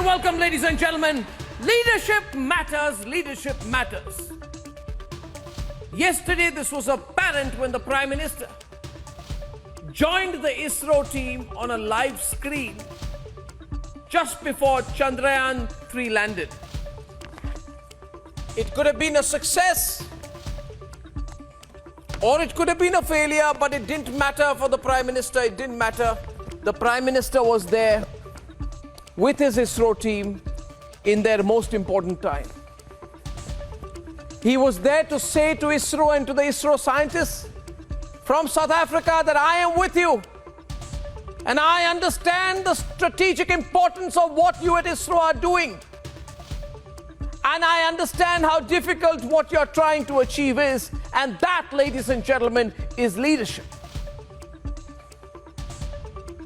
and welcome, ladies and gentlemen. Leadership matters, leadership matters. Yesterday, this was apparent when the Prime Minister joined the ISRO team on a live screen just before Chandrayaan-3 landed. It could have been a success or it could have been a failure, but it didn't matter for the Prime Minister. It didn't matter. The Prime Minister was there with his ISRO team in their most important time. He was there to say to ISRO and to the ISRO scientists from South Africa that I am with you. And I understand the strategic importance of what you at ISRO are doing. And I understand how difficult what you're trying to achieve is. And that, ladies and gentlemen, is leadership.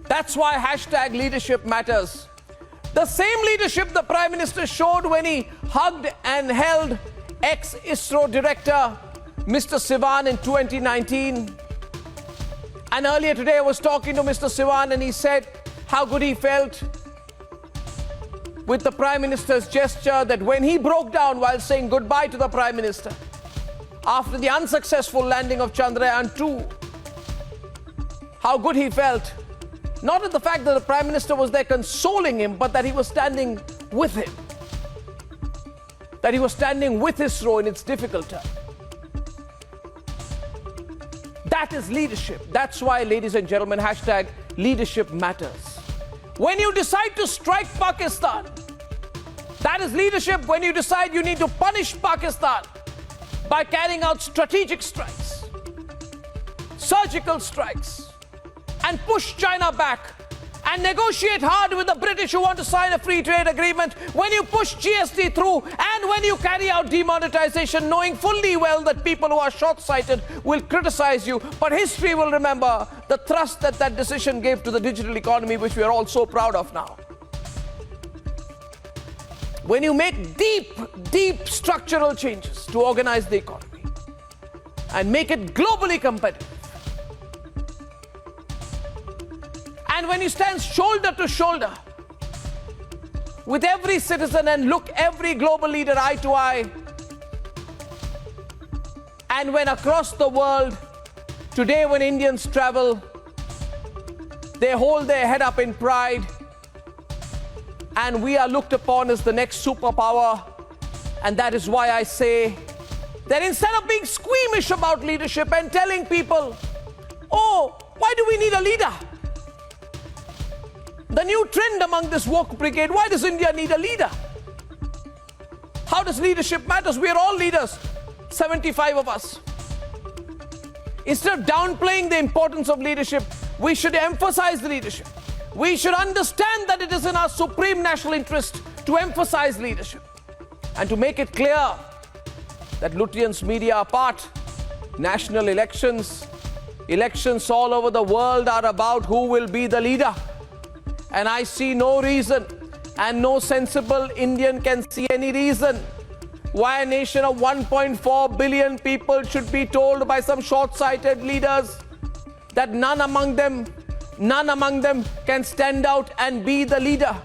That's why hashtag leadership matters. The same leadership the Prime Minister showed when he hugged and held ex-ISRO director Mr. Sivan in 2019. And earlier today I was talking to Mr. Sivan and he said how good he felt with the Prime Minister's gesture, that when he broke down while saying goodbye to the Prime Minister after the unsuccessful landing of Chandrayaan-2, how good he felt. Not at the fact that the Prime Minister was there consoling him, but that he was standing with him. That he was standing with ISRO in its difficult time. That is leadership. That's why, ladies and gentlemen, hashtag leadership matters. When you decide to strike Pakistan, that is leadership. When you decide you need to punish Pakistan by carrying out strategic strikes, surgical strikes, and push China back and negotiate hard with the British who want to sign a free trade agreement, when you push GST through and when you carry out demonetization, knowing fully well that people who are short-sighted will criticize you, but history will remember the thrust that that decision gave to the digital economy, which we are all so proud of now. When you make deep structural changes to organize the economy and make it globally competitive, and when you stand shoulder to shoulder with every citizen and look every global leader eye to eye, and when across the world today when Indians travel, they hold their head up in pride, and we are looked upon as the next superpower. And that is why I say that instead of being squeamish about leadership and telling people, oh, why do we need a leader? The new trend among this woke brigade, why does India need a leader? How does leadership matter? We are all leaders, 75 of us. Instead of downplaying the importance of leadership, we should emphasize leadership. We should understand that it is in our supreme national interest to emphasize leadership and to make it clear that Lutyens media apart, national elections all over the world are about who will be the leader. And I see no reason, and no sensible Indian can see any reason, why a nation of 1.4 billion people should be told by some short-sighted leaders that none among them can stand out and be the leader.